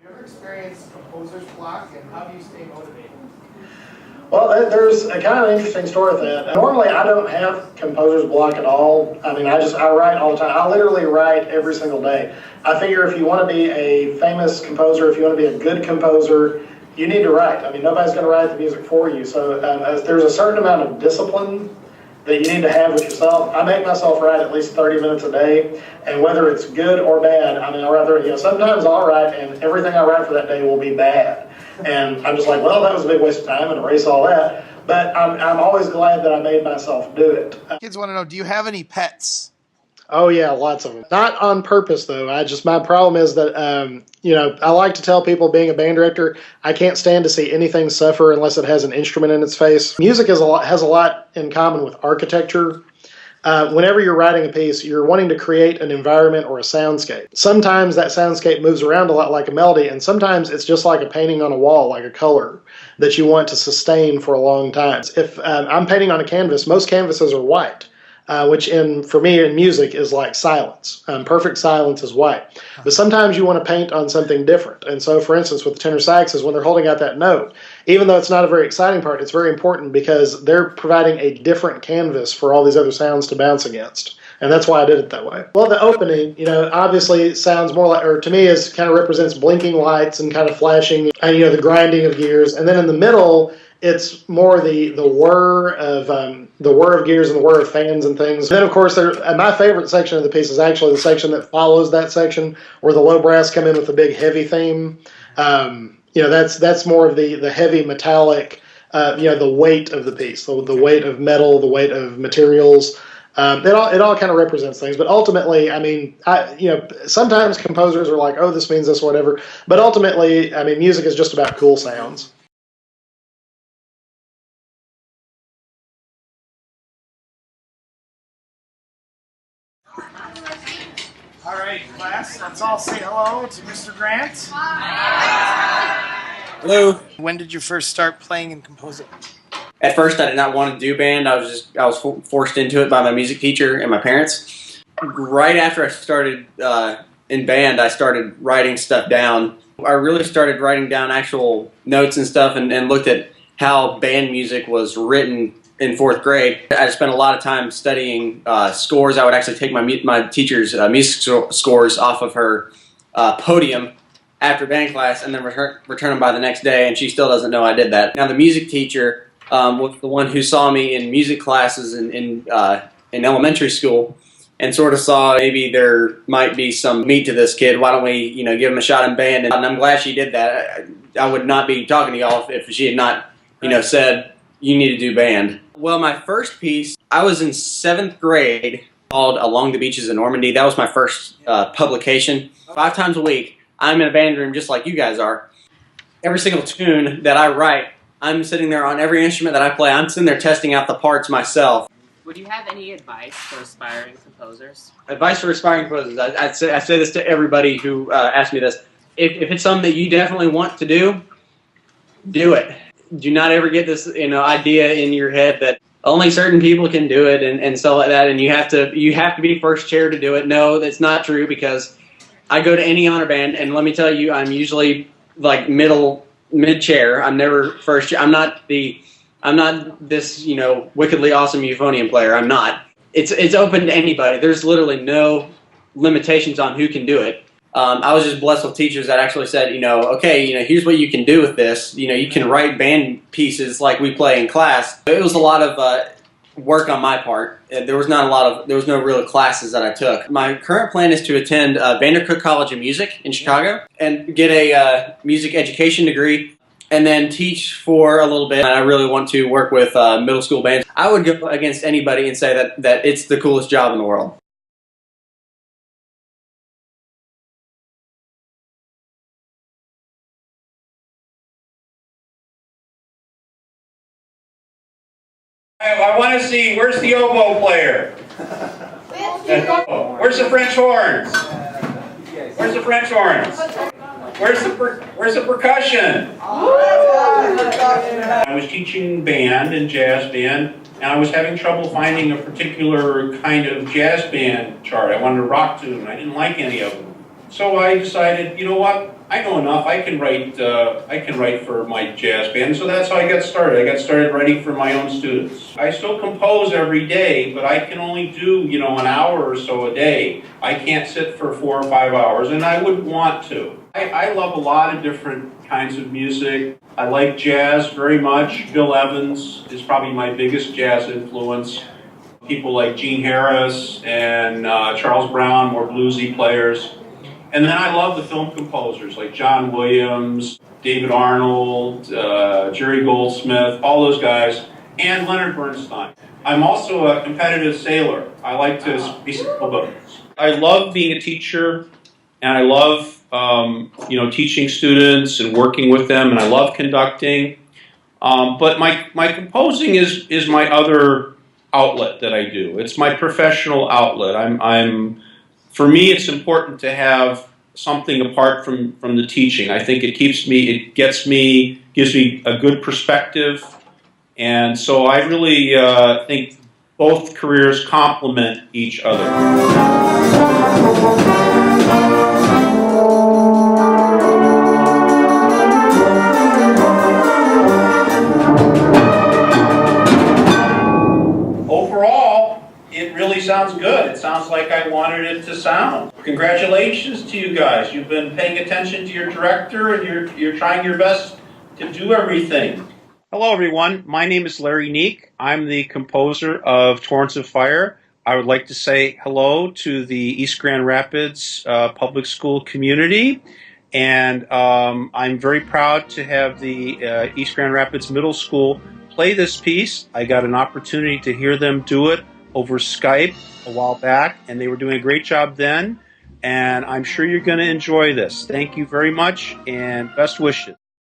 you ever experienced composer's block, and how do you stay motivated? Well, there's a kind of interesting story with that. Normally, I don't have composer's block at all. I mean, I write all the time. I literally write every single day. I figure if you want to be a famous composer, if you want to be a good composer, you need to write. I mean, nobody's going to write the music for you. So there's a certain amount of discipline that you need to have with yourself. I make myself write at least 30 minutes a day, and whether it's good or bad, I mean, I'll write, sometimes I'll write and everything I write for that day will be bad. And I'm just like, well, that was a big waste of time, and erase all that. But I'm always glad that I made myself do it. Kids want to know, do you have any pets? Oh yeah, lots of them. Not on purpose though. My problem is that I like to tell people, being a band director, I can't stand to see anything suffer unless it has an instrument in its face. Music has a lot in common with architecture. Whenever you're writing a piece, you're wanting to create an environment or a soundscape. Sometimes that soundscape moves around a lot like a melody, and sometimes it's just like a painting on a wall, like a color that you want to sustain for a long time. If I'm painting on a canvas, most canvases are white. Which for me in music is like silence. Perfect silence is white. But sometimes you want to paint on something different. And so, for instance, with the tenor saxes, when they're holding out that note, even though it's not a very exciting part, it's very important because they're providing a different canvas for all these other sounds to bounce against. And that's why I did it that way. Well, the opening, obviously sounds more like, or to me, kind of represents blinking lights and kind of flashing, and the grinding of gears. And then in the middle, it's more the whir of gears and the whir of fans and things. Then, of course, my favorite section of the piece is actually the section that follows that section, where the low brass come in with the big heavy theme. That's more of the heavy metallic, the weight of the piece, the weight of metal, the weight of materials. It all kind of represents things, but ultimately, I mean, sometimes composers are like, oh, this means this, whatever. But ultimately, I mean, music is just about cool sounds. All right, class, let's all say hello to Mr. Grant. Hello. When did you first start playing and composing? At first, I did not want to do band. I was forced into it by my music teacher and my parents. Right after I started in band, I started writing stuff down. I really started writing down actual notes and stuff, and looked at how band music was written in 4th grade. I spent a lot of time studying scores. I would actually take my teacher's music scores off of her podium after band class, and then return them by the next day, and she still doesn't know I did that. Now, the music teacher was the one who saw me in music classes in elementary school, and sort of saw maybe there might be some meat to this kid. Why don't we, give him a shot in band? And I'm glad she did that. I would not be talking to y'all if she had not, said, you need to do band. Well, my first piece, I was in 7th grade, called Along the Beaches of Normandy. That was my first publication. 5 times a week, I'm in a band room just like you guys are. Every single tune that I write, I'm sitting there on every instrument that I play. I'm sitting there testing out the parts myself. Would you have any advice for aspiring composers? Advice for aspiring composers. I say this to everybody who asks me this. If it's something that you definitely want to do it. Do not ever get this idea in your head that only certain people can do it and stuff like that, and you have to be first chair to do it. No, that's not true, because I go to any honor band, and let me tell you, I'm usually like mid chair. I'm never first chair. I'm not this wickedly awesome euphonium player. I'm not. It's open to anybody. There's literally no limitations on who can do it. I was just blessed with teachers that actually said, okay, here's what you can do with this. You can write band pieces like we play in class. It was a lot of work on my part. There was no real classes that I took. My current plan is to attend Vandercook College of Music in Chicago and get a music education degree, and then teach for a little bit. I really want to work with middle school bands. I would go against anybody and say that it's the coolest job in the world. I want to see, where's the oboe player? Where's the French horns? Where's the French horns? Where's the percussion? I was teaching band and jazz band, and I was having trouble finding a particular kind of jazz band chart. I wanted a rock tune. I didn't like any of them. So I decided, you know what? I know enough. I can write for my jazz band, so that's how I got started. I got started writing for my own students. I still compose every day, but I can only do, an hour or so a day. I can't sit for 4 or 5 hours, and I wouldn't want to. I love a lot of different kinds of music. I like jazz very much. Bill Evans is probably my biggest jazz influence. People like Gene Harris and Charles Brown, more bluesy players. And then I love the film composers like John Williams, David Arnold, Jerry Goldsmith, all those guys, and Leonard Bernstein. I'm also a competitive sailor. I like to be sailboats. I love being a teacher, and I love teaching students and working with them, and I love conducting. But my composing is my other outlet that I do. It's my professional outlet. For me, it's important to have something apart from the teaching. I think gives me a good perspective, and so I really think both careers complement each other. It really sounds good. It sounds like I wanted it to sound. Congratulations to you guys. You've been paying attention to your director, and you're trying your best to do everything. Hello, everyone. My name is Larry Neeck. I'm the composer of Torrents of Fire. I would like to say hello to the East Grand Rapids public school community. And I'm very proud to have the East Grand Rapids Middle School play this piece. I got an opportunity to hear them do it over Skype a while back, and they were doing a great job then, and I'm sure you're going to enjoy this. Thank you very much, and best wishes.